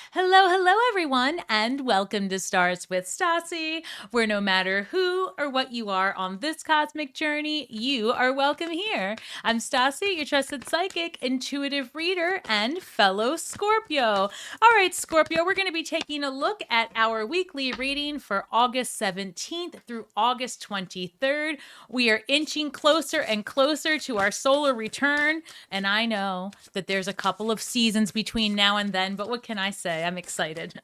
Hello, hello, everyone, and welcome to Stars with Stasi, where no matter who or what you are on this cosmic journey, you are welcome here. I'm Stasi, your trusted psychic, intuitive reader, and fellow Scorpio. All right, Scorpio, we're going to be taking a look at our weekly reading for August 17th through August 23rd. We are inching closer and closer to our solar return, and I know that there's a couple of seasons between now and then, but what can I say? I'm excited.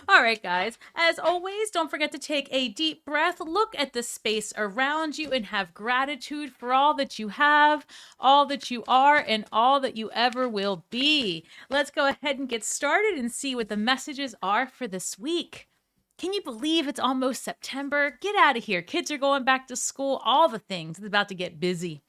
All right, guys. As always, don't forget to take a deep breath, look at the space around you, and have gratitude for all that you have, all that you are, and all that you ever will be. Let's go ahead and get started and see what the messages are for this week. Can you believe it's almost September? Get out of here. Kids are going back to school, all the things. It's about to get busy.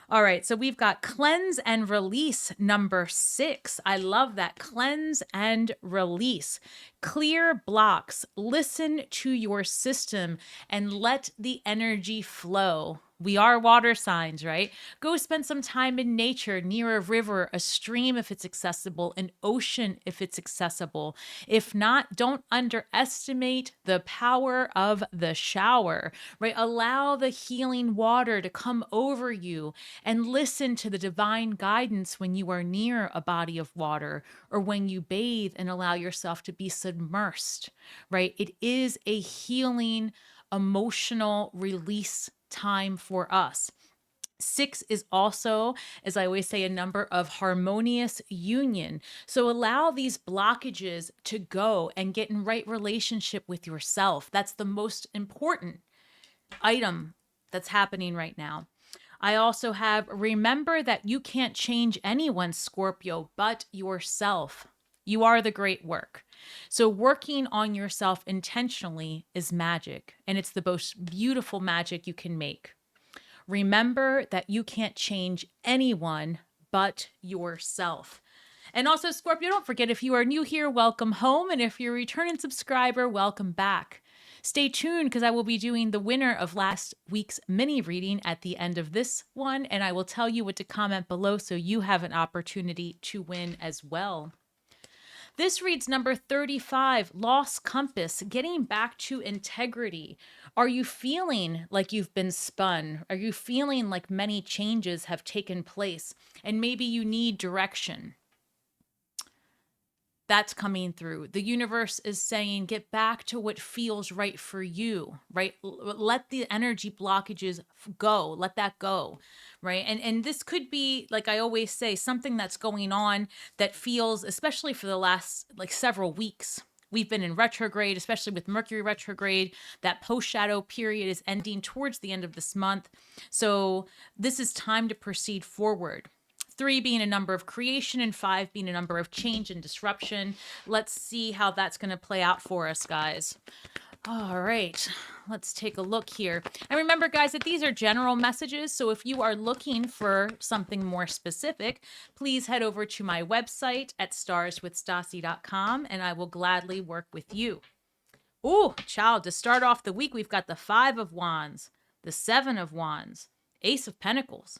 All right, so we've got cleanse and release number 6. I love that. Cleanse and release. Clear blocks. Listen to your system and let the energy flow. We are water signs, right? Go spend some time in nature, near a river, a stream if it's accessible, an ocean if it's accessible. If not, don't underestimate the power of the shower, right? Allow the healing water to come over you and listen to the divine guidance when you are near a body of water or when you bathe and allow yourself to be submersed, right? It is a healing, emotional release time for us. 6 is also, as I always say, a number of harmonious union. So allow these blockages to go and get in right relationship with yourself. That's the most important item that's happening right now. I also have remember that you can't change anyone, Scorpio, but yourself. You are the great work. So working on yourself intentionally is magic, and it's the most beautiful magic you can make. Remember that you can't change anyone but yourself. And also, Scorpio, don't forget, if you are new here, welcome home. And if you're a returning subscriber, welcome back. Stay tuned because I will be doing the winner of last week's mini reading at the end of this one. And I will tell you what to comment below so you have an opportunity to win as well. This reads number 35, Lost Compass, getting back to integrity. Are you feeling like you've been spun? Are you feeling like many changes have taken place and maybe you need direction? That's coming through. The universe is saying, get back to what feels right for you, right? Let the energy blockages go. Let that go, right? And this could be, like I always say, something that's going on that feels, especially for the last like several weeks. We've been in retrograde, especially with Mercury retrograde. That post-shadow period is ending towards the end of this month. So this is time to proceed forward. 3 being a number of creation and 5 being a number of change and disruption. Let's see how that's going to play out for us, guys. All right, let's take a look here. And remember, guys, that these are general messages. So if you are looking for something more specific, please head over to my website at starswithstasi.com and I will gladly work with you. Ooh, child, to start off the week, we've got the 5 of Wands, the 7 of Wands, Ace of Pentacles.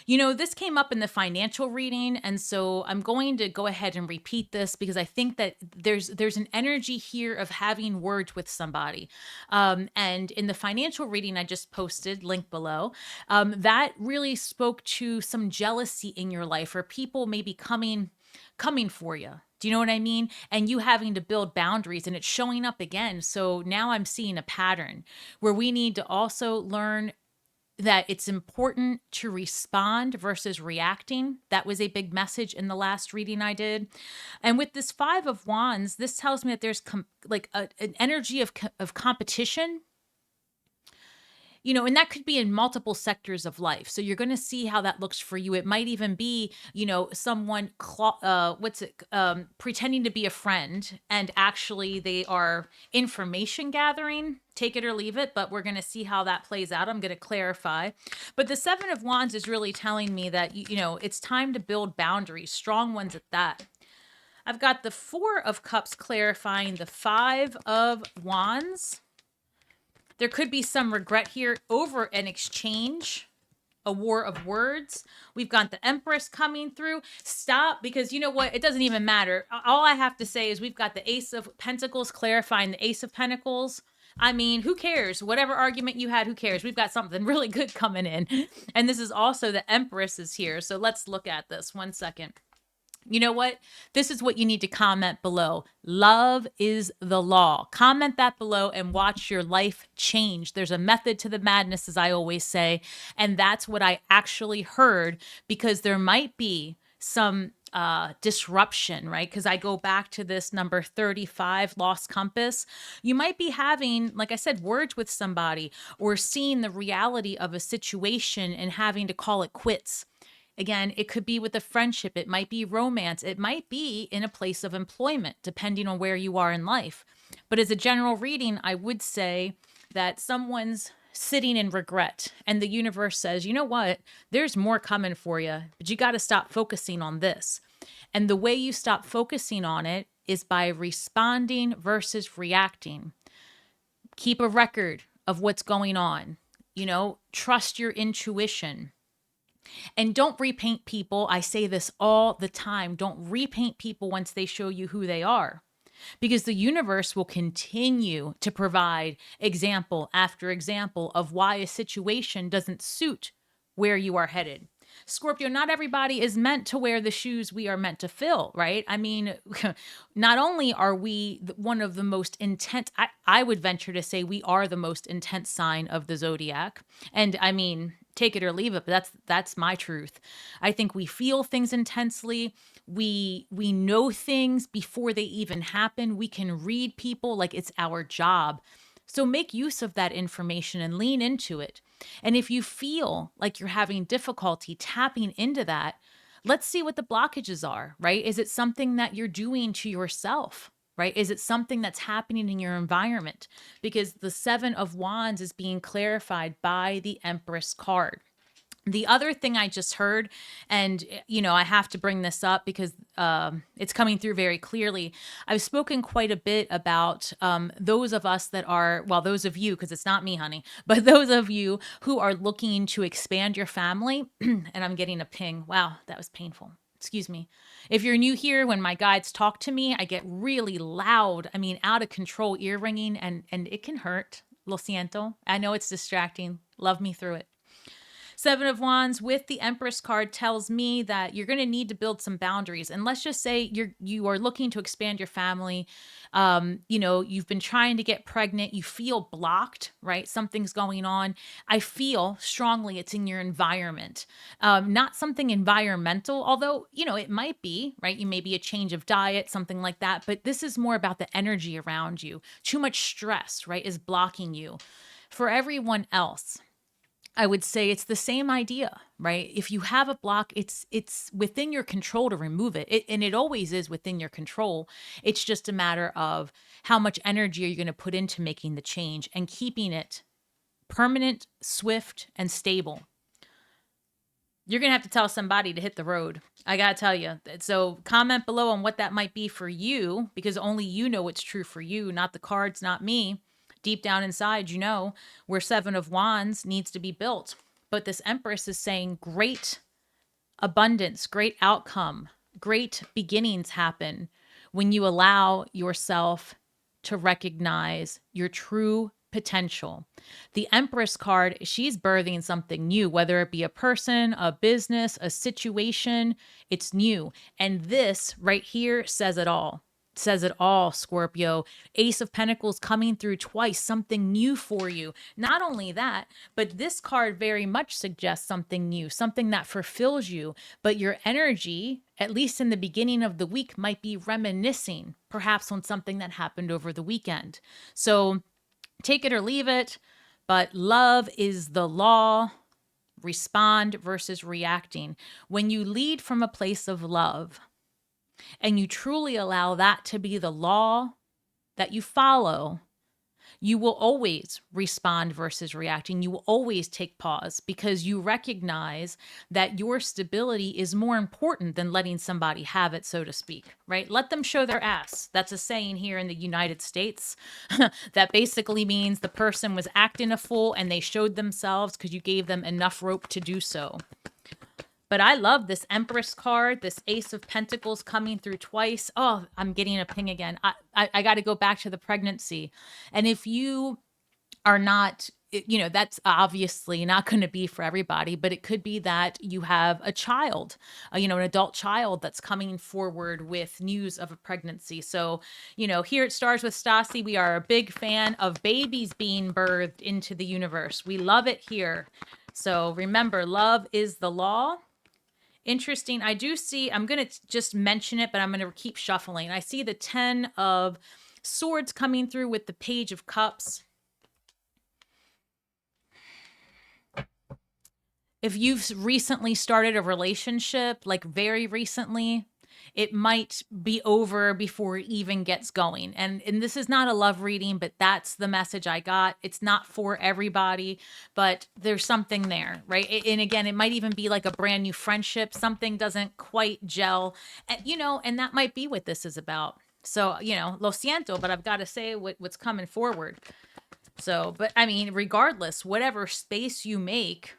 You know, this came up in the financial reading, and so I'm going to go ahead and repeat this because I think that there's an energy here of having words with somebody. And in the financial reading I just posted, link below, that really spoke to some jealousy in your life or people maybe coming for you. Do you know what I mean? And you having to build boundaries and it's showing up again. So now I'm seeing a pattern where we need to also learn that it's important to respond versus reacting. That was a big message in the last reading I did. And with this 5 of Wands, this tells me that there's an energy of competition. You know, and that could be in multiple sectors of life. So you're going to see how that looks for you. It might even be, you know, someone, pretending to be a friend and actually they are information gathering. Take it or leave it, but we're going to see how that plays out. I'm going to clarify. But the 7 of Wands is really telling me that, you know, it's time to build boundaries, strong ones at that. I've got the 4 of Cups clarifying the 5 of Wands. There could be some regret here over an exchange. a war of words. We've got the Empress coming through. Stop, because you know what? It doesn't even matter. All I have to say is we've got the Ace of Pentacles clarifying the Ace of Pentacles. I mean, who cares? Whatever argument you had, who cares? We've got something really good coming in. And this is also the Empress is here. So let's look at this. 1 second. You know what? This is what you need to comment below. Love is the law. Comment that below and watch your life change. There's a method to the madness, as I always say. And that's what I actually heard, because there might be some disruption, right? Because I go back to this number 35, lost compass. You might be having, like I said, words with somebody or seeing the reality of a situation and having to call it quits. Again, it could be with a friendship. It might be romance. It might be in a place of employment, depending on where you are in life. But as a general reading, I would say that someone's sitting in regret, and the universe says, you know what? There's more coming for you, but you got to stop focusing on this. And the way you stop focusing on it is by responding versus reacting. Keep a record of what's going on. You know, trust your intuition. And don't repaint people. I say this all the time. Don't repaint people once they show you who they are, because the universe will continue to provide example after example of why a situation doesn't suit where you are headed. Scorpio, not everybody is meant to wear the shoes we are meant to fill, right? I mean, not only are we one of the most intense, I would venture to say we are the most intense sign of the zodiac. And I mean, take it or leave it, but that's my truth. I think we feel things intensely. We know things before they even happen. We can read people like it's our job. So make use of that information and lean into it. And if you feel like you're having difficulty tapping into that, let's see what the blockages are, right? Is it something that you're doing to yourself, right? Is it something that's happening in your environment? Because the 7 of Wands is being clarified by the Empress card. The other thing I just heard, and you know, I have to bring this up because it's coming through very clearly. I've spoken quite a bit about those of us that are, well, those of you, because it's not me, honey, but those of you who are looking to expand your family. And I'm getting a ping. Wow, that was painful. Excuse me. If you're new here, when my guides talk to me, I get really loud. I mean, out of control ear ringing, and it can hurt. Lo siento. I know it's distracting. Love me through it. 7 of Wands with the Empress card tells me that you're going to need to build some boundaries. And let's just say you are looking to expand your family. You know, you've been trying to get pregnant. You feel blocked, right? Something's going on. I feel strongly it's in your environment, not something environmental, although, you know, it might be, right? You may be a change of diet, something like that. But this is more about the energy around you. Too much stress, right, is blocking you. For everyone else, I would say it's the same idea, right? If you have a block, it's within your control to remove it. And it always is within your control. It's just a matter of how much energy are you going to put into making the change and keeping it permanent, swift, and stable. You're going to have to tell somebody to hit the road. I got to tell you. So comment below on what that might be for you, because only you know what's true for you, not the cards, not me. Deep down inside, you know, where 7 of Wands needs to be built. But this Empress is saying great abundance, great outcome, great beginnings happen when you allow yourself to recognize your true potential. The Empress card, she's birthing something new, whether it be a person, a business, a situation, it's new. And this right here says it all. Says it all, Scorpio. Ace of Pentacles coming through twice, something new for you. Not only that, but this card very much suggests something new, something that fulfills you. But your energy, at least in the beginning of the week, might be reminiscing perhaps on something that happened over the weekend. So take it or leave it, but love is the law. Respond versus reacting. When you lead from a place of love, and you truly allow that to be the law that you follow, you will always respond versus reacting. You will always take pause because you recognize that your stability is more important than letting somebody have it, so to speak, right? Let them show their ass. That's a saying here in the United States. That basically means the person was acting a fool and they showed themselves because you gave them enough rope to do so. But I love this Empress card, this Ace of Pentacles coming through twice. Oh, I'm getting a ping again. I got to go back to the pregnancy. And if you are not, that's obviously not going to be for everybody, but it could be that you have a child, an adult child that's coming forward with news of a pregnancy. So, here at Stars with Stasi, we are a big fan of babies being birthed into the universe. We love it here. So remember, love is the law. Interesting. I do see, I'm going to just mention it, but I'm going to keep shuffling. I see the 10 of Swords coming through with the Page of Cups. If you've recently started a relationship, like very recently, it might be over before it even gets going. And this is not a love reading, but that's the message I got. It's not for everybody, but there's something there, right? And again, it might even be like a brand new friendship. Something doesn't quite gel, and that might be what this is about. So, lo siento, but I've got to say what's coming forward. So, but I mean, regardless, whatever space you make,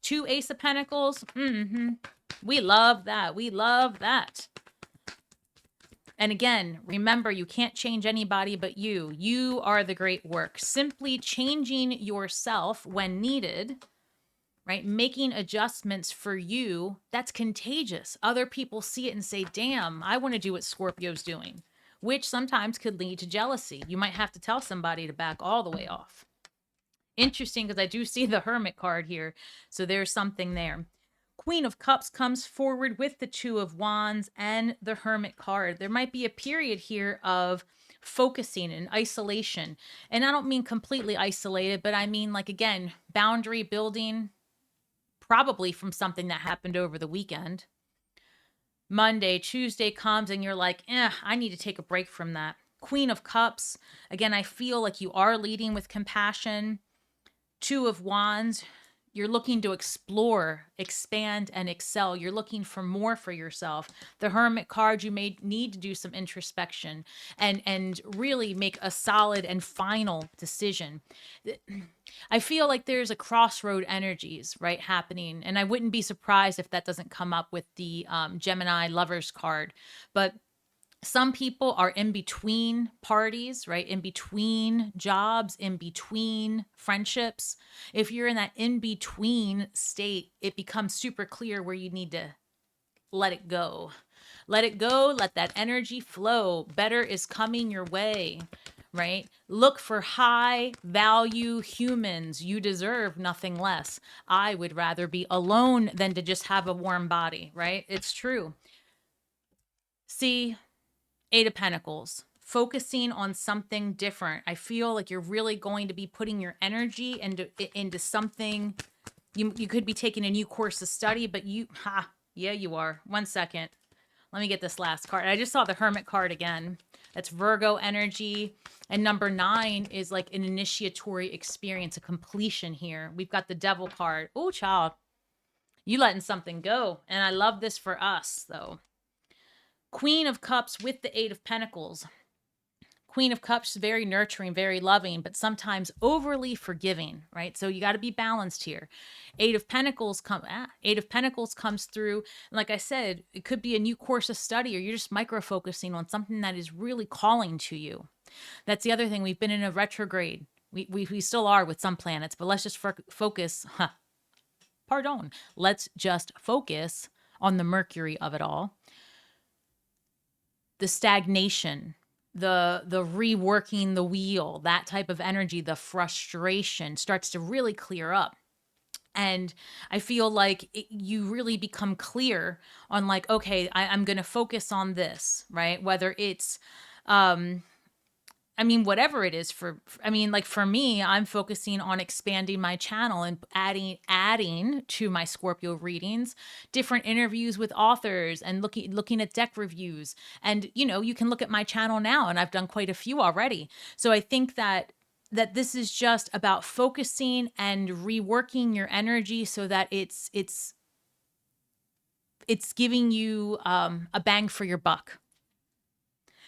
2 Ace of Pentacles, we love that. We love that. And again, remember, you can't change anybody but you. You are the great work. Simply changing yourself when needed, right? Making adjustments for you, that's contagious. Other people see it and say, damn, I want to do what Scorpio's doing, which sometimes could lead to jealousy. You might have to tell somebody to back all the way off. Interesting, because I do see the Hermit card here. So there's something there. Queen of Cups comes forward with the 2 of Wands and the Hermit card. There might be a period here of focusing and isolation. And I don't mean completely isolated, but I mean, like, again, boundary building, probably from something that happened over the weekend. Monday, Tuesday comes and you're like, I need to take a break from that. Queen of Cups. Again, I feel like you are leading with compassion. 2 of Wands, you're looking to explore, expand, and excel. You're looking for more for yourself. The Hermit card, you may need to do some introspection and really make a solid and final decision. I feel like there's a crossroad energies, right, happening. And I wouldn't be surprised if that doesn't come up with the Gemini Lovers card. But some people are in between parties, right? In between jobs, in between friendships. If you're in that in between state, it becomes super clear where you need to let it go. Let it go. Let that energy flow. Better is coming your way, right? Look for high value humans. You deserve nothing less. I would rather be alone than to just have a warm body, right? It's true. See, 8 of Pentacles, focusing on something different. I feel like you're really going to be putting your energy into something. You could be taking a new course of study, but you are. 1 second. Let me get this last card. I just saw the Hermit card again. That's Virgo energy. And number 9 is like an initiatory experience, a completion here. We've got the Devil card. Oh, child. You letting something go. And I love this for us, though. Queen of Cups with the 8 of Pentacles. Queen of Cups, very nurturing, very loving, but sometimes overly forgiving, right? So you got to be balanced here. 8 of Pentacles comes through. And like I said, it could be a new course of study, or you're just micro-focusing on something that is really calling to you. That's the other thing. We've been in a retrograde. We still are with some planets, but let's just focus. Let's just focus on the Mercury of it all. The stagnation, the reworking the wheel, that type of energy, the frustration starts to really clear up. And I feel like you really become clear on like, okay, I'm going to focus on this, right? Whether it's, whatever it is for me, I'm focusing on expanding my channel and adding to my Scorpio readings, different interviews with authors and looking at deck reviews. And, you can look at my channel now and I've done quite a few already. So I think that that this is just about focusing and reworking your energy so that it's giving you a bang for your buck.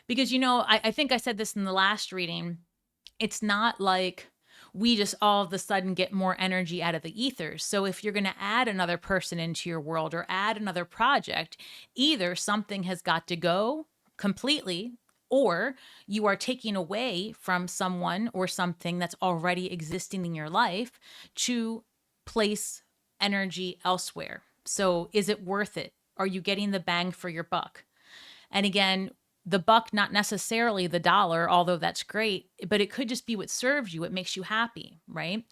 Because, I think I said this in the last reading. It's not like we just all of a sudden get more energy out of the ethers. So if you're going to add another person into your world or add another project, either something has got to go completely, or you are taking away from someone or something that's already existing in your life to place energy elsewhere. So is it worth it? Are you getting the bang for your buck? And again, the buck, not necessarily the dollar, although that's great, but it could just be what serves you. It makes you happy, right?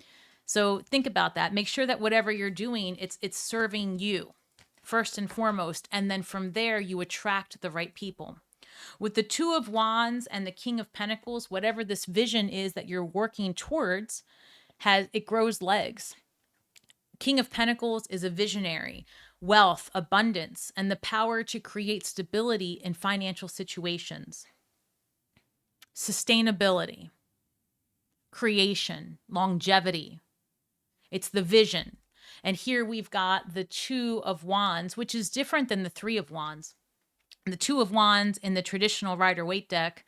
So think about that. Make sure that whatever you're doing, it's serving you first and foremost. And then from there, you attract the right people. With the Two of Wands and the King of Pentacles, whatever this vision is that you're working towards, it grows legs. King of Pentacles is a visionary, wealth, abundance, and the power to create stability in financial situations. Sustainability, creation, longevity. It's the vision. And here we've got the Two of Wands, which is different than the Three of Wands. The Two of Wands in the traditional Rider-Waite deck,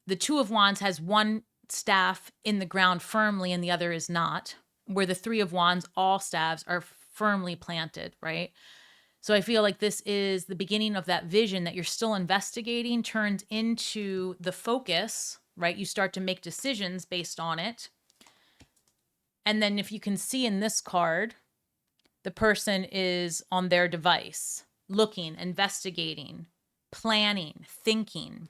the Two of Wands has one staff in the ground firmly and the other is not, where the Three of Wands, all staves are firmly planted, right? So I feel like this is the beginning of that vision that you're still investigating, turns into the focus, right? You start to make decisions based on it. And then if you can see in this card, the person is on their device, looking, investigating, planning, thinking.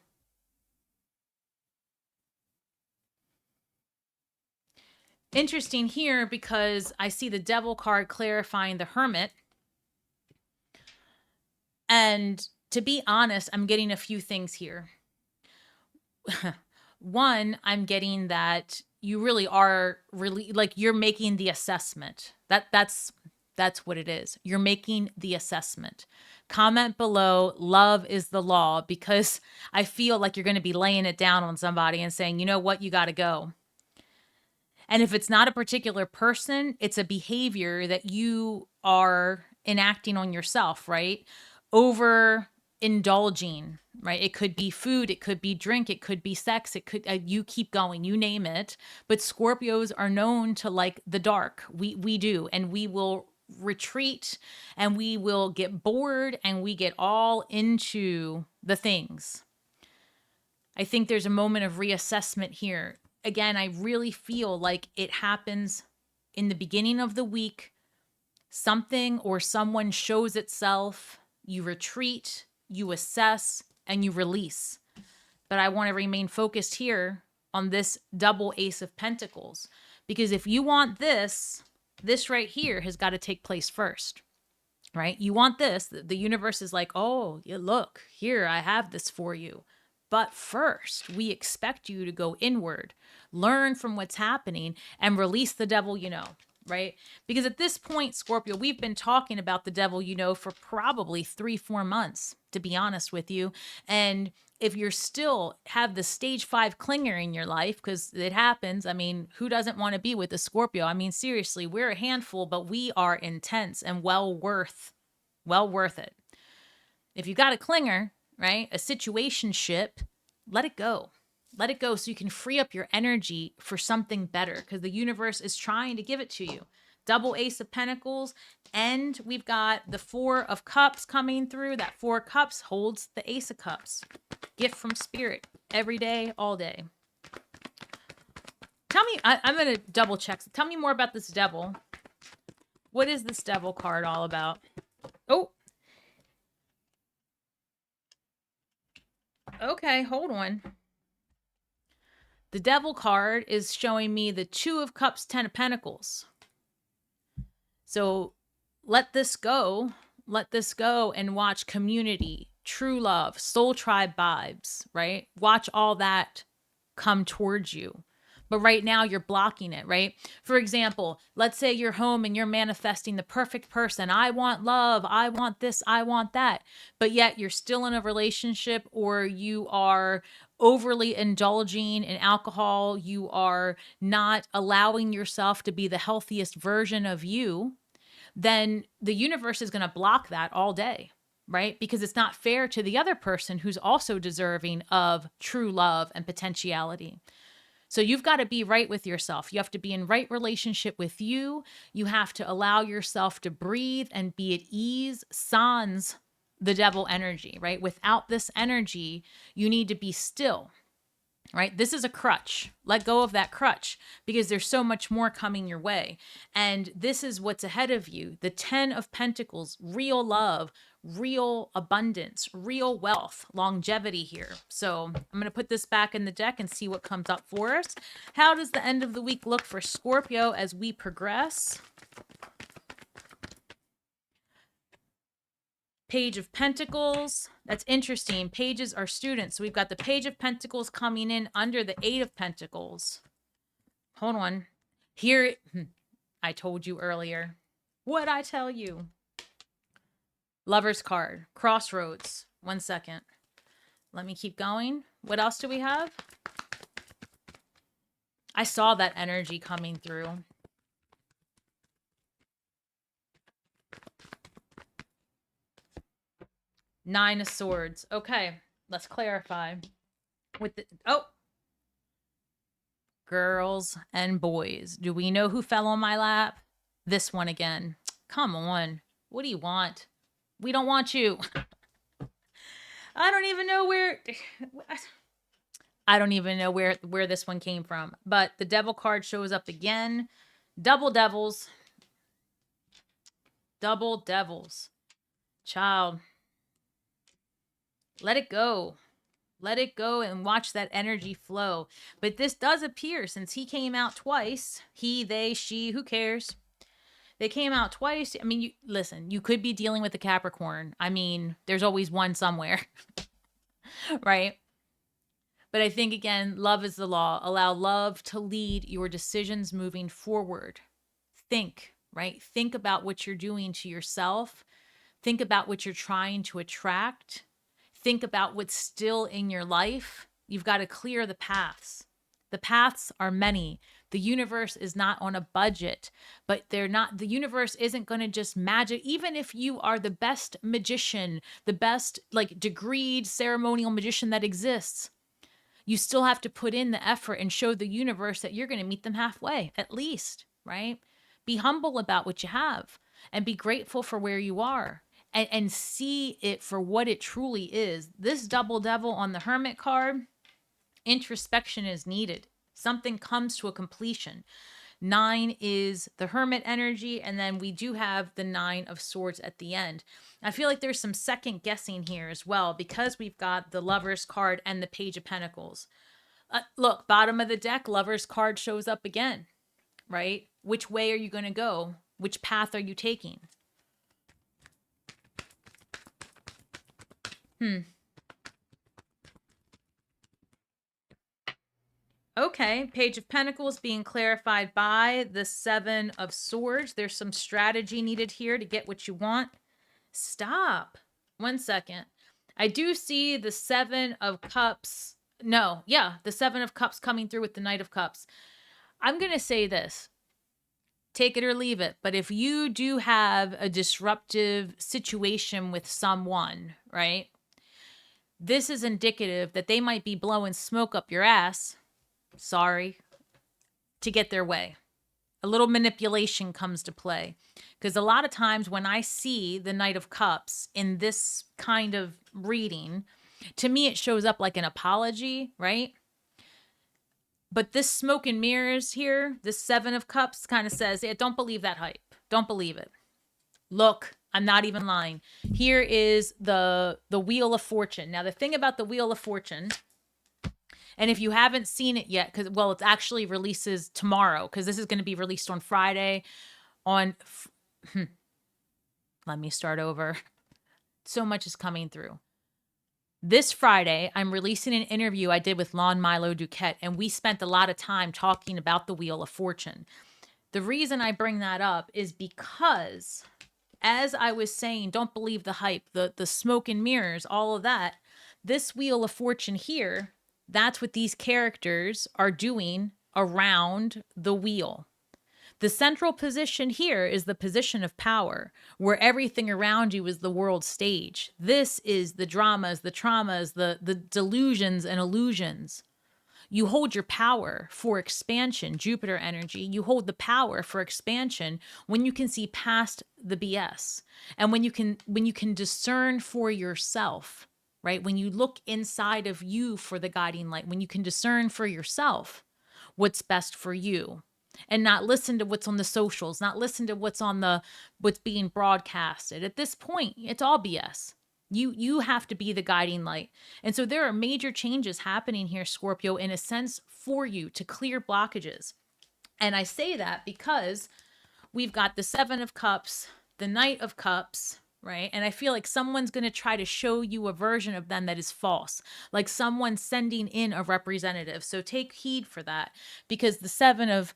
Interesting here because I see the Devil card clarifying the Hermit. And to be honest, I'm getting a few things here. One, I'm getting that you really are like you're making the assessment. That's what it is. You're making the assessment. Comment below, love is the law, because I feel like you're going to be laying it down on somebody and saying, you know what, you got to go. And if it's not a particular person, it's a behavior that you are enacting on yourself, right? Over indulging, right? It could be food, it could be drink, it could be sex, it could, you keep going, you name it. But Scorpios are known to like the dark. We do, and we will retreat and we will get bored and we get all into the things. I think there's a moment of reassessment here. Again, I really feel like it happens in the beginning of the week. Something or someone shows itself, you retreat, you assess, and you release. But I want to remain focused here on this double Ace of Pentacles, because if you want this right here has got to take place first, right? You want this. The universe is like, oh, yeah, look, here, I have this for you. But first, we expect you to go inward, learn from what's happening, and release the devil you know, right? Because at this point, Scorpio, we've been talking about the devil you know for probably 3-4 months, to be honest with you. And if you're still have the stage 5 clinger in your life, because it happens, I mean, who doesn't want to be with a Scorpio? I mean, seriously, we're a handful, but we are intense and well worth it. If you got a clinger, right? A situationship, let it go. Let it go so you can free up your energy for something better, because the universe is trying to give it to you. Double Ace of Pentacles, and we've got the Four of Cups coming through. That 4 Cups holds the Ace of Cups. Gift from Spirit every day, all day. Tell me, I'm going to double check. Tell me more about this devil. What is this devil card all about? Oh, okay, hold on. The devil card is showing me the 2 of Cups, 10 of Pentacles. So let this go. Let this go and watch community, true love, soul tribe vibes, right? Watch all that come towards you. But right now you're blocking it, right? For example, let's say you're home and you're manifesting the perfect person. I want love. I want this. I want that. But yet you're still in a relationship, or you are overly indulging in alcohol. You are not allowing yourself to be the healthiest version of you. Then the universe is going to block that all day, right? Because it's not fair to the other person who's also deserving of true love and potentiality. So you've got to be right with yourself. You have to be in right relationship with you. You have to allow yourself to breathe and be at ease, sans the devil energy, right? Without this energy, you need to be still, right? This is a crutch. Let go of that crutch, because there's so much more coming your way. And this is what's ahead of you. The 10 of Pentacles, real love, real abundance, real wealth, longevity here. So I'm going to put this back in the deck and see what comes up for us. How does the end of the week look for Scorpio as we progress? Page of Pentacles. That's interesting. Pages are students. So we've got the Page of Pentacles coming in under the 8 of Pentacles. Hold on. Here, I told you earlier. What'd I tell you? Lover's card. Crossroads. 1 second. Let me keep going. What else do we have? I saw that energy coming through. Nine of Swords. Okay, let's clarify. With the girls and boys. Do we know who fell on my lap? This one again. Come on. What do you want? We don't want you. I don't even know where this one came from. But the devil card shows up again. Double devils. Double devils. Child. Let it go. Let it go and watch that energy flow. But this does appear, since he came out twice, he, they, she, who cares? They came out twice. I mean, listen, you could be dealing with a Capricorn. I mean, there's always one somewhere, right? But I think, again, love is the law. Allow love to lead your decisions moving forward. Think, right? Think about what you're doing to yourself. Think about what you're trying to attract. Think about what's still in your life. You've got to clear the paths. The paths are many. The universe is not on a budget, but the universe isn't going to just magic. Even if you are the best magician, the best degreed ceremonial magician that exists, you still have to put in the effort and show the universe that you're going to meet them halfway, at least, right? Be humble about what you have and be grateful for where you are. And see it for what it truly is. This double devil on the Hermit card, introspection is needed. Something comes to a completion. 9 is the Hermit energy, and then we do have the 9 of Swords at the end. I feel like there's some second guessing here as well, because we've got the Lover's card and the Page of Pentacles. Look, bottom of the deck, Lover's card shows up again, right? Which way are you going to go? Which path are you taking? Okay, Page of Pentacles being clarified by the 7 of Swords. There's some strategy needed here to get what you want. Stop. 1 second. I do see the 7 of Cups. No, yeah, the 7 of Cups coming through with the Knight of Cups. I'm going to say this. Take it or leave it. But if you do have a disruptive situation with someone, right? This is indicative that they might be blowing smoke up your ass, sorry, to get their way. A little manipulation comes to play. Because a lot of times when I see the Knight of Cups in this kind of reading, to me it shows up like an apology, right? But this smoke and mirrors here, this 7 of Cups kind of says, yeah, don't believe that hype. Don't believe it. Look, I'm not even lying. Here is the Wheel of Fortune. Now, the thing about the Wheel of Fortune, and if you haven't seen it yet, because, well, it actually releases tomorrow, because this is going to be released on Friday. Let me start over. So much is coming through. This Friday, I'm releasing an interview I did with Lon Milo Duquette, and we spent a lot of time talking about the Wheel of Fortune. The reason I bring that up is because, as I was saying, don't believe the hype, the smoke and mirrors, all of that. This Wheel of Fortune here, that's what these characters are doing around the wheel. The central position here is the position of power, where everything around you is the world stage. This is the dramas, the traumas, the delusions and illusions. You hold your power for expansion, Jupiter energy. You hold the power for expansion when you can see past the BS and when you can discern for yourself, right? When you look inside of you for the guiding light, when you can discern for yourself what's best for you and not listen to what's on the socials, not listen to what's being broadcasted. At this point, it's all BS. You have to be the guiding light. And so there are major changes happening here, Scorpio, in a sense for you to clear blockages. And I say that because we've got the 7 of Cups, the Knight of Cups, right? And I feel like someone's going to try to show you a version of them that is false, like someone sending in a representative. So take heed for that, because the 7 of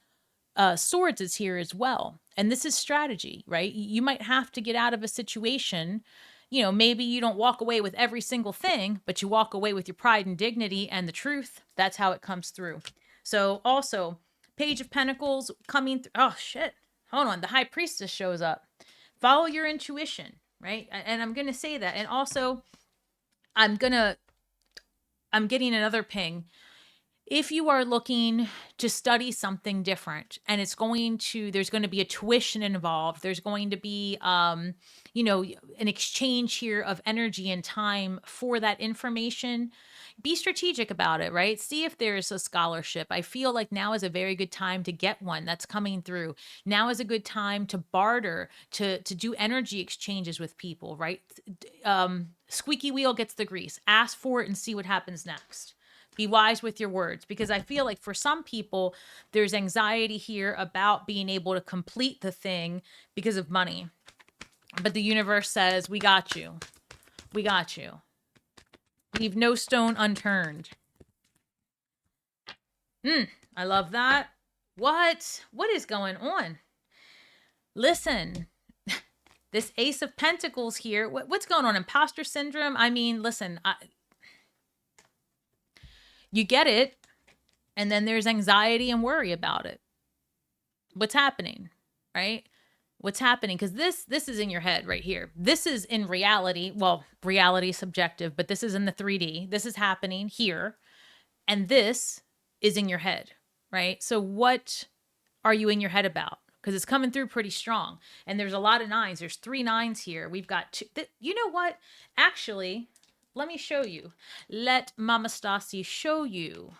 Swords is here as well. And this is strategy, right? You might have to get out of a situation. You know, maybe you don't walk away with every single thing, but you walk away with your pride and dignity and the truth. That's how it comes through. So also, Page of Pentacles coming through. Oh, shit. Hold on. The High Priestess shows up. Follow your intuition, right? And I'm going to say that. And also, I'm getting another ping. If you are looking to study something different and there's going to be a tuition involved, there's going to be, an exchange here of energy and time for that information, be strategic about it, right? See if there's a scholarship. I feel like now is a very good time to get one that's coming through. Now is a good time to barter, to do energy exchanges with people, right? Squeaky wheel gets the grease. Ask for it and see what happens next. Be wise with your words, because I feel like for some people, there's anxiety here about being able to complete the thing because of money. But the universe says, we got you. We got you. Leave no stone unturned. I love that. What is going on? Listen, this Ace of Pentacles here. What's going on? Imposter syndrome? I mean, listen, you get it, and then there's anxiety and worry about it. What's happening, right? What's happening? Because this is in your head right here. This is in reality. Well, reality is subjective, but this is in the 3D. This is happening here, and this is in your head, right? So what are you in your head about? Because it's coming through pretty strong, and there's a lot of 9s. There's 3 9s here. We've got 2. You know what? Actually, let me show you. Let Mama Stasi show you.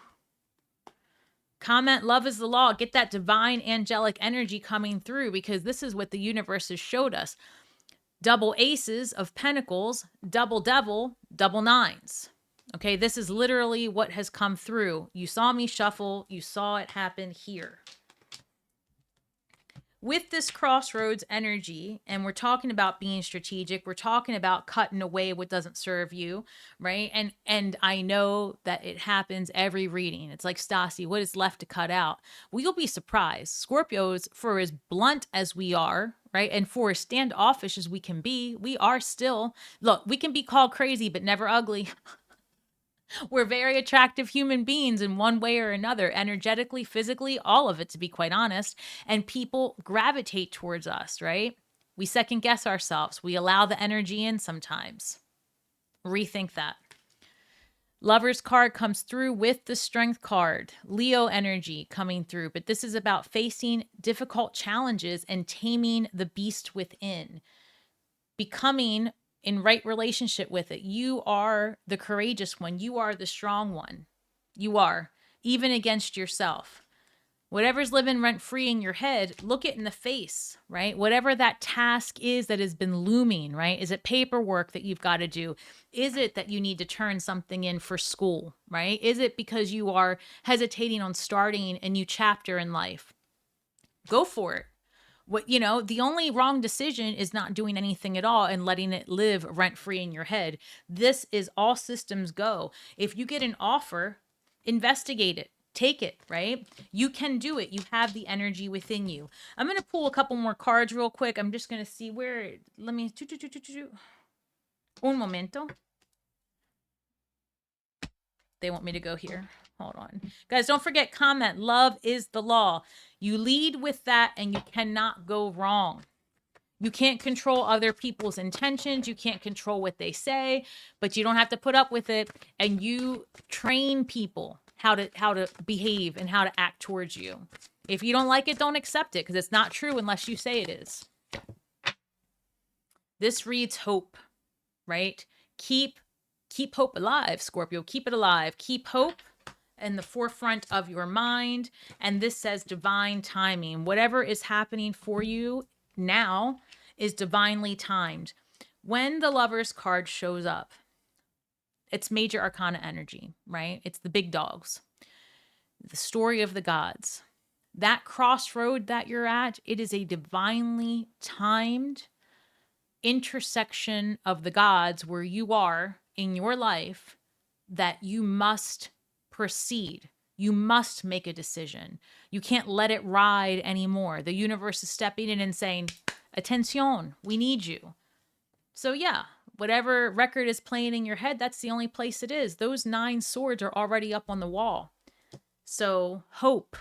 Comment, love is the law. Get that divine angelic energy coming through, because this is what the universe has showed us. Double aces of pentacles, double devil, double 9s. Okay, this is literally what has come through. You saw me shuffle. You saw it happen here. With this crossroads energy, and we're talking about being strategic, we're talking about cutting away what doesn't serve you, right? And I know that it happens every reading. It's like, Stasi, what is left to cut out? Well, you'll be surprised. Scorpios, for as blunt as we are, right, and for as standoffish as we can be, we are still, look, we can be called crazy, but never ugly. We're very attractive human beings in one way or another, energetically, physically, all of it, to be quite honest. And people gravitate towards us, right? We second guess ourselves. We allow the energy in sometimes. Rethink that. Lover's card comes through with the Strength card. Leo energy coming through. But this is about facing difficult challenges and taming the beast within. Becoming in right relationship with it. You are the courageous one. You are the strong one. You are, even against yourself. Whatever's living rent free in your head, look it in the face, right? Whatever that task is that has been looming, right? Is it paperwork that you've got to do? Is it that you need to turn something in for school, right? Is it because you are hesitating on starting a new chapter in life? Go for it. What, the only wrong decision is not doing anything at all and letting it live rent free in your head. This is all systems go. If you get an offer, investigate it. Take it, right? You can do it. You have the energy within you. I'm going to pull a couple more cards real quick. I'm just going to see where, let me, un momento. They want me to go here. Hold on. Guys, don't forget, comment. Love is the law. You lead with that and you cannot go wrong. You can't control other people's intentions. You can't control what they say, but you don't have to put up with it. And you train people how to behave and how to act towards you. If you don't like it, don't accept it, because it's not true unless you say it is. This reads hope, right? Keep hope alive, Scorpio. Keep it alive. Keep hope in the forefront of your mind. And this says divine timing. Whatever is happening for you now is divinely timed. When the Lover's card shows up, it's major arcana energy, right? It's the big dogs, the story of the gods. That crossroad that you're at, it is a divinely timed intersection of the gods where you are in your life, that you must proceed. You must make a decision. You can't let it ride anymore. The universe is stepping in and saying, attention, we need you. So yeah, whatever record is playing in your head, that's the only place it is. Those 9 swords are already up on the wall. So hope,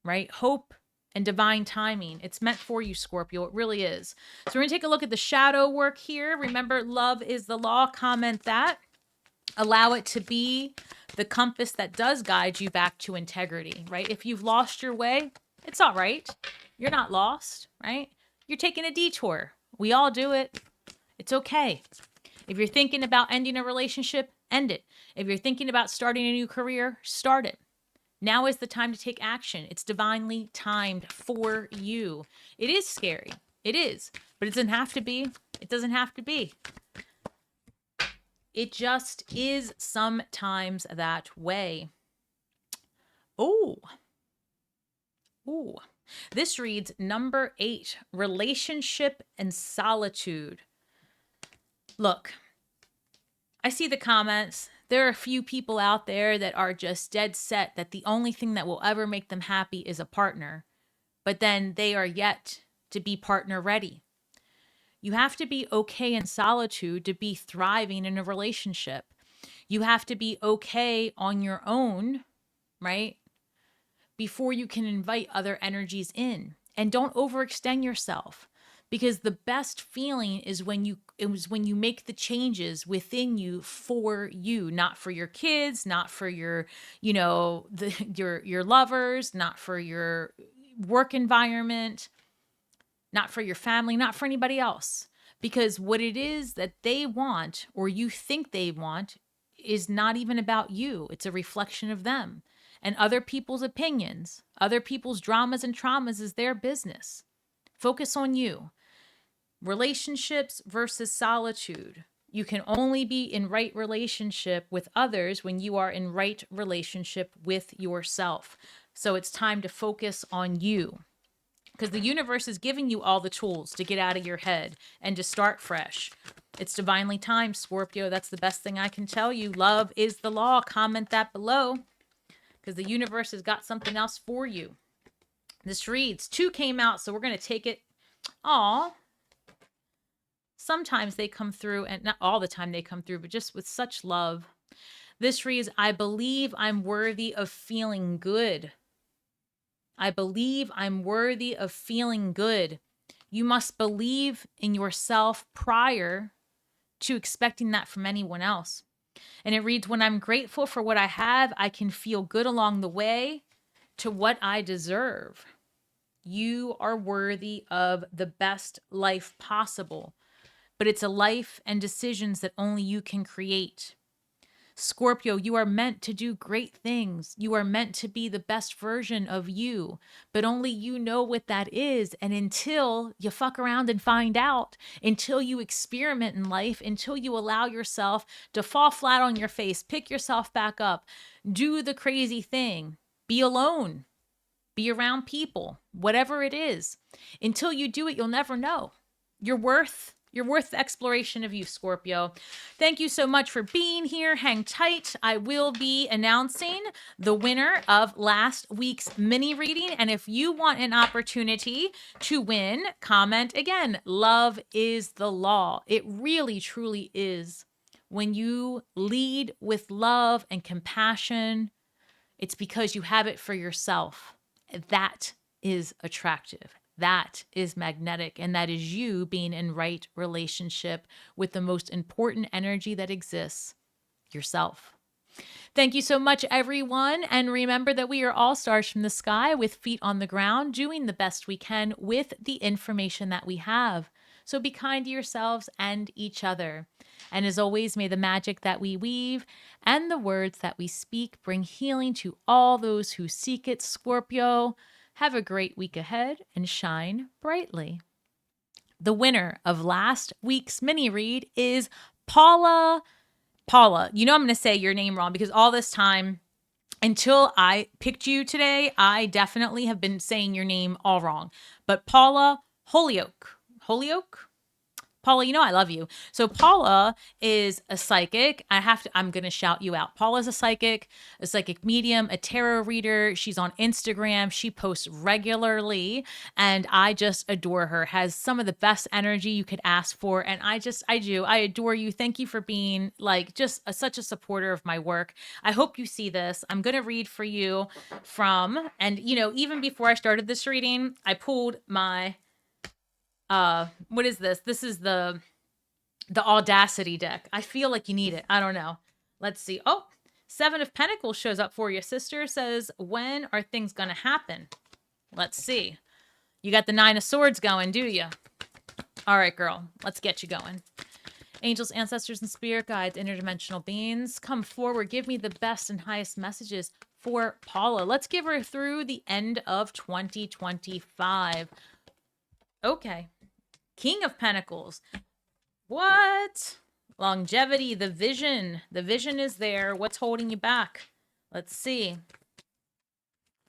right? Hope and divine timing. It's meant for you, Scorpio. It really is. So we're going to take a look at the shadow work here. Remember, love is the law. Comment that. Allow it to be the compass that does guide you back to integrity, right? If you've lost your way, it's all right. You're not lost, right? You're taking a detour. We all do it. It's okay. If you're thinking about ending a relationship, end it. If you're thinking about starting a new career, start it. Now is the time to take action. It's divinely timed for you. It is scary. It is. But it doesn't have to be. It doesn't have to be. It just is sometimes that way. Oh. Ooh. This reads number 8, relationship and solitude. Look, I see the comments. There are a few people out there that are just dead set that the only thing that will ever make them happy is a partner, but then they are yet to be partner ready. You have to be okay in solitude to be thriving in a relationship. You have to be okay on your own, right? Before you can invite other energies in. And don't overextend yourself, because the best feeling is when you make the changes within you for you, not for your kids, not for your, your lovers, not for your work environment, not for your family, not for anybody else. Because what it is that they want, or you think they want, is not even about you. It's a reflection of them. And other people's opinions, other people's dramas and traumas is their business. Focus on you. Relationships versus solitude. You can only be in right relationship with others when you are in right relationship with yourself. So it's time to focus on you, because the universe is giving you all the tools to get out of your head and to start fresh. It's divinely timed, Scorpio. That's the best thing I can tell you. Love is the law. Comment that below, because the universe has got something else for you. This reads 2 came out, so we're going to take it. Aw. Sometimes they come through, and not all the time they come through, but just with such love. This reads, I believe I'm worthy of feeling good. I believe I'm worthy of feeling good. You must believe in yourself prior to expecting that from anyone else. And it reads, when I'm grateful for what I have, I can feel good along the way to what I deserve. You are worthy of the best life possible, but it's a life and decisions that only you can create. Scorpio, you are meant to do great things. You are meant to be the best version of you, but only you know what that is. And until you fuck around and find out, until you experiment in life, until you allow yourself to fall flat on your face, pick yourself back up, do the crazy thing, be alone, Be around people, whatever it is. Until you do it, you'll never know. You're worth the exploration of you, Scorpio. Thank you so much for being here. Hang tight. I will be announcing the winner of last week's mini reading. And if you want an opportunity to win, comment again. Love is the law. It really, truly is. When you lead with love and compassion, it's because you have it for yourself. That is attractive. That is magnetic. And that is you being in right relationship with the most important energy that exists, yourself. Thank you so much, everyone. And remember that we are all stars from the sky with feet on the ground, doing the best we can with the information that we have. So be kind to yourselves and each other. And as always, may the magic that we weave and the words that we speak bring healing to all those who seek it, Scorpio. Have a great week ahead and shine brightly. The winner of last week's mini read is Paula. Paula, you know I'm going to say your name wrong because all this time until I picked you today, I definitely have been saying your name all wrong. But Paula Holyoke. Holyoke? Paula, you know I love you. So Paula is a psychic. I'm going to shout you out. Paula's a psychic medium, a tarot reader. She's on Instagram. She posts regularly and I just adore her. Has some of the best energy you could ask for. And I adore you. Thank you for being like just such a supporter of my work. I hope you see this. I'm going to read for you and even before I started this reading, I pulled my what is this? This is the Audacity deck. I feel like you need it. I don't know. Let's see. Oh, 7 of Pentacles shows up for you. Sister says, when are things going to happen? Let's see. You got the 9 of Swords going, do you? All right, girl. Let's get you going. Angels, ancestors, and spirit guides, interdimensional beings, come forward. Give me the best and highest messages for Paula. Let's give her through the end of 2025. Okay. King of Pentacles. What? Longevity, the vision. The vision is there. What's holding you back? Let's see.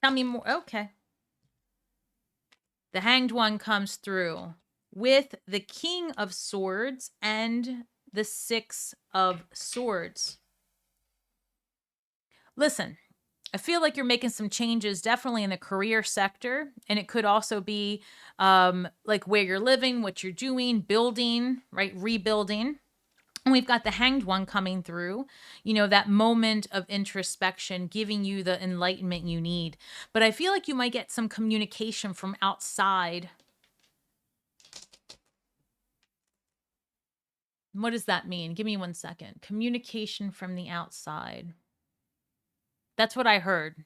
Tell me more. Okay. The Hanged One comes through with the King of Swords and the 6 of Swords. Listen, I feel like you're making some changes definitely in the career sector. And it could also be like where you're living, what you're doing, building, right? Rebuilding. And we've got the Hanged One coming through, that moment of introspection, giving you the enlightenment you need. But I feel like you might get some communication from outside. What does that mean? Give me 1 second. Communication from the outside. That's what I heard.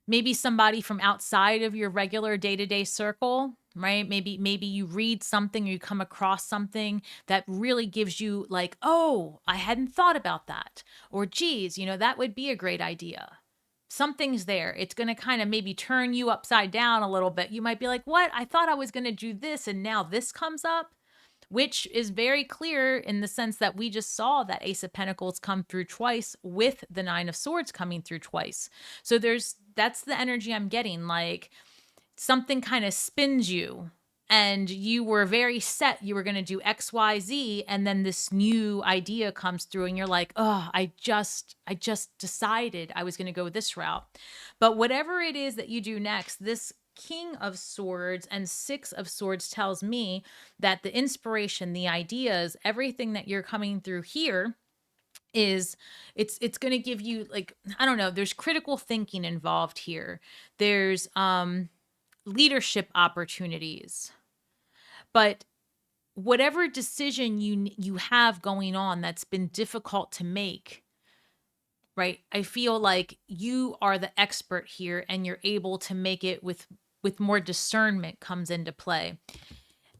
Maybe somebody from outside of your regular day-to-day circle, right? Maybe you read something or you come across something that really gives you like, oh, I hadn't thought about that. Or geez, that would be a great idea. Something's there. It's going to kind of maybe turn you upside down a little bit. You might be like, what? I thought I was going to do this and now this comes up. Which is very clear in the sense that we just saw that Ace of Pentacles come through twice with the 9 of Swords coming through twice. So that's the energy I'm getting. Like something kind of spins you and you were very set. You were going to do X, Y, Z. And then this new idea comes through and you're like, oh, I just decided I was going to go this route. But whatever it is that you do next, this King of Swords and 6 of Swords tells me that the inspiration, the ideas, everything that you're coming through here is it's going to give you like, I don't know, there's critical thinking involved here. There's leadership opportunities. But whatever decision you have going on that's been difficult to make, right? I feel like you are the expert here and you're able to make it with more discernment comes into play.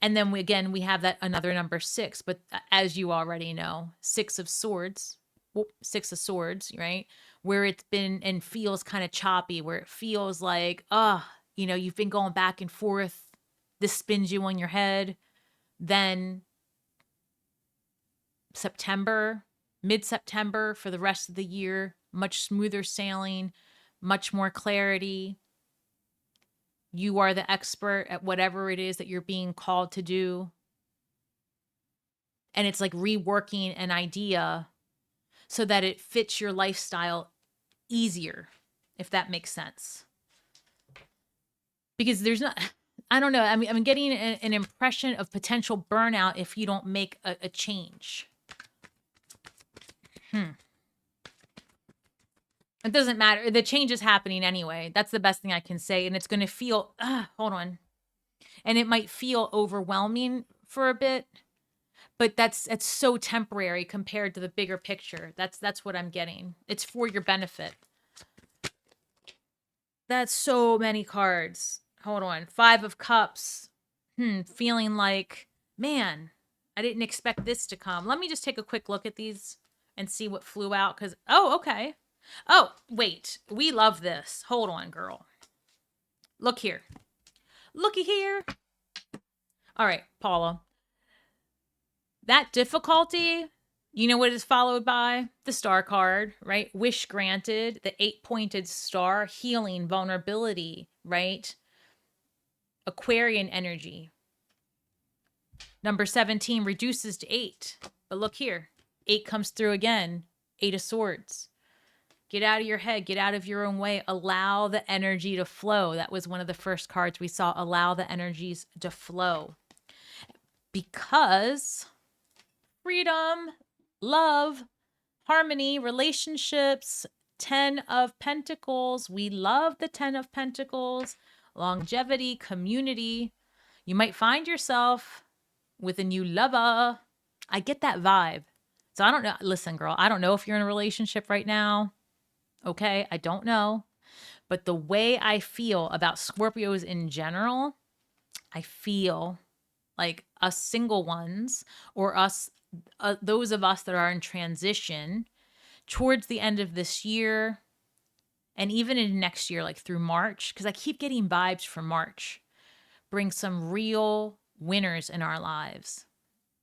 And then we have that another number 6, but as you already know, 6 of Swords, right? Where it's been and feels kind of choppy, where it feels like, you've been going back and forth. This spins you on your head. Then mid-September for the rest of the year, much smoother sailing, much more clarity. You are the expert at whatever it is that you're being called to do. And it's like reworking an idea so that it fits your lifestyle easier, if that makes sense. Because there's not, I don't know. I mean, I'm getting an impression of potential burnout if you don't make a change. It doesn't matter. The change is happening anyway. That's the best thing I can say. And it's going to feel, hold on. And it might feel overwhelming for a bit, but that's so temporary compared to the bigger picture. That's what I'm getting. It's for your benefit. That's so many cards. Hold on. 5 of Cups. Feeling like, man, I didn't expect this to come. Let me just take a quick look at these and see what flew out. Because, oh, okay. Oh, wait. We love this. Hold on, girl. Look here. Looky here. All right, Paula. That difficulty, you know what is followed by? The star card, right? Wish granted, the 8-pointed star, healing, vulnerability, right? Aquarian energy. Number 17 reduces to 8. But look here. 8 comes through again. 8 of Swords. Get out of your head. Get out of your own way. Allow the energy to flow. That was one of the first cards we saw. Allow the energies to flow. Because freedom, love, harmony, relationships, 10 of Pentacles. We love the 10 of Pentacles. Longevity, community. You might find yourself with a new lover. I get that vibe. So I don't know. Listen, girl, I don't know if you're in a relationship right now. Okay, I don't know. But the way I feel about Scorpios in general, I feel like us single ones or us, those of us that are in transition towards the end of this year and even in next year, like through March, because I keep getting vibes from March, bring some real winners in our lives.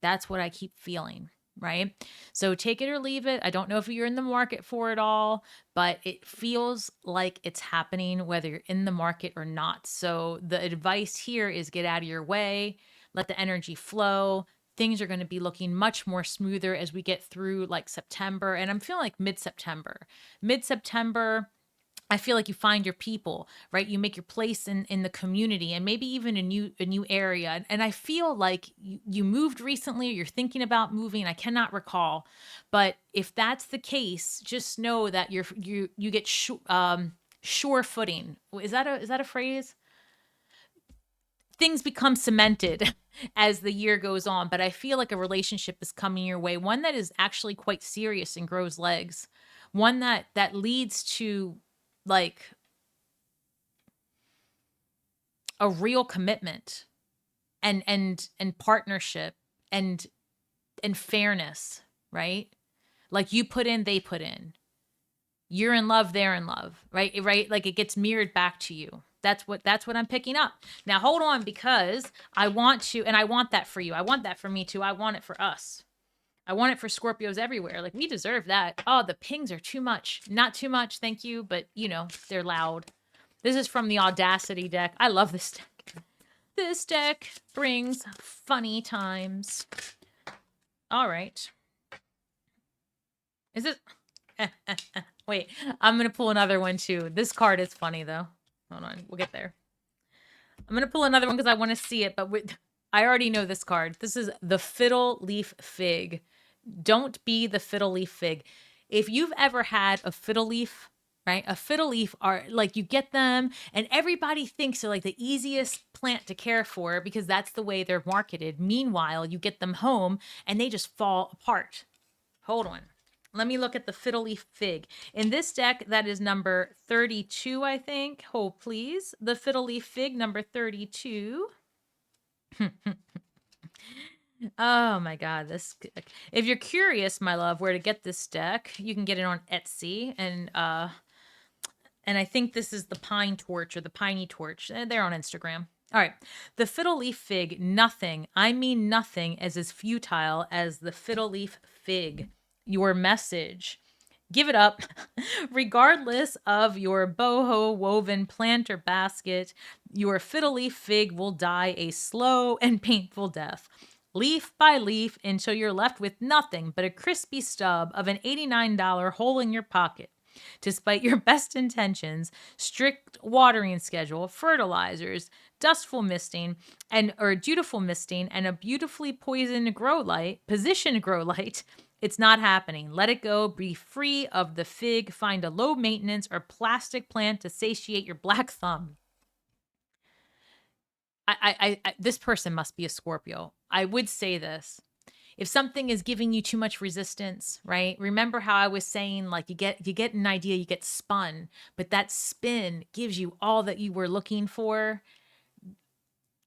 That's what I keep feeling. Right? So take it or leave it. I don't know if you're in the market for it all, but it feels like it's happening whether you're in the market or not. So the advice here is get out of your way, let the energy flow. Things are going to be looking much more smoother as we get through like September. And I'm feeling like mid-September. Mid-September, I feel like you find your people, right? You make your place in the community and maybe even a new area. And I feel like you moved recently or you're thinking about moving. I cannot recall. But if that's the case, just know that you get sure footing. Is that a phrase? Things become cemented as the year goes on, but I feel like a relationship is coming your way, one that is actually quite serious and grows legs, one that leads to like a real commitment and partnership and fairness, right? Like you put in, they put in. You're in love, they're in love, right? Right? Like it gets mirrored back to you. That's what I'm picking up. Now hold on, because I want to, and I want that for you. I want that for me too. I want it for us. I want it for Scorpios everywhere. Like we deserve that. Oh, the pings are too much. Not too much, thank you, but you know, they're loud. This is from the Audacity deck. I love this deck. This deck brings funny times. All right. Is it? Wait, I'm going to pull another one too. This card is funny though. Hold on, we'll get there. I'm going to pull another one because I want to see it, but I already know this card. This is the Fiddle Leaf Fig. Don't be the fiddle leaf fig. If you've ever had a fiddle leaf, right? A fiddle leaf are like you get them and everybody thinks they're like the easiest plant to care for because that's the way they're marketed. Meanwhile, you get them home and they just fall apart. Hold on. Let me look at the fiddle leaf fig. In this deck, that is number 32, I think. Hold, please. The fiddle leaf fig, number 32. Oh my God, this, if you're curious, my love, where to get this deck, you can get it on Etsy and I think this is the Pine Torch or the Piney Torch. They're on Instagram. All right. The Fiddle Leaf Fig, nothing. I mean nothing as futile as the Fiddle Leaf Fig. Your message Give it up. Regardless of your boho woven planter basket, your fiddle leaf fig will die a slow and painful death, leaf by leaf, until you're left with nothing but a crispy stub of an $89 hole in your pocket. Despite your best intentions, strict watering schedule, fertilizers, dustful misting, dutiful misting, and a beautifully poisoned positioned grow light, it's not happening. Let it go. Be free of the fig. Find a low maintenance or plastic plant to satiate your black thumb. This person must be a Scorpio. I would say this. If something is giving you too much resistance, right? Remember how I was saying, like, you get an idea, you get spun, but that spin gives you all that you were looking for.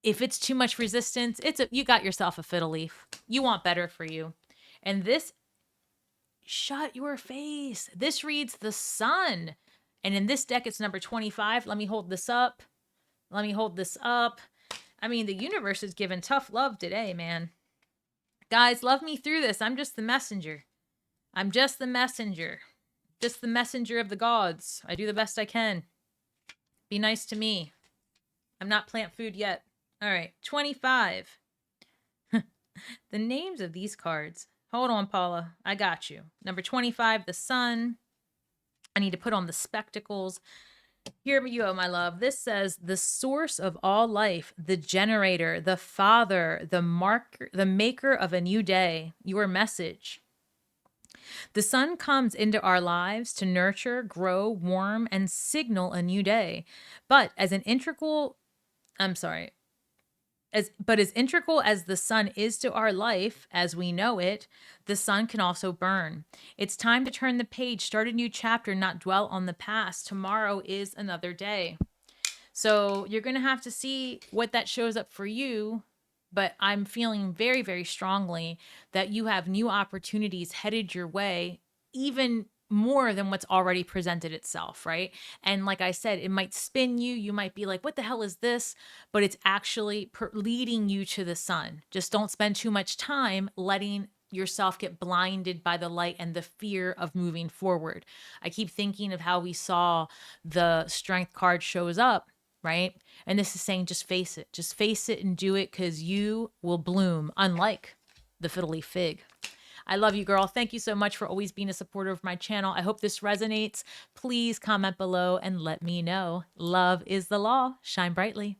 If it's too much resistance, you got yourself a fiddle leaf. You want better for you. And this, shut your face. This reads the sun. And in this deck, it's number 25. Let me hold this up. I mean, the universe is giving tough love today, man. Guys, love me through this. I'm just the messenger. Just the messenger of the gods. I do the best I can. Be nice to me. I'm not plant food yet. All right, 25. The names of these cards. Hold on, Paula. I got you. Number 25, the sun. I need to put on the spectacles. Here you go, my love. This says the source of all life, the generator, the father, the maker of a new day. Your message. The sun comes into our lives to nurture, grow, warm, and signal a new day. But as integral as integral as the sun is to our life as we know it, the sun can also burn. It's time to turn the page, start a new chapter, not dwell on the past. Tomorrow is another day. So you're going to have to see what that shows up for you. But I'm feeling very, very strongly that you have new opportunities headed your way, even more than what's already presented itself, right? And like I said, it might spin you. You might be like, what the hell is this? But it's actually leading you to the sun. Just don't spend too much time letting yourself get blinded by the light and the fear of moving forward. I keep thinking of how we saw the strength card shows up, right? And this is saying, just face it and do it, because you will bloom, unlike the fiddle leaf fig. I love you, girl. Thank you so much for always being a supporter of my channel. I hope this resonates. Please comment below and let me know. Love is the law. Shine brightly.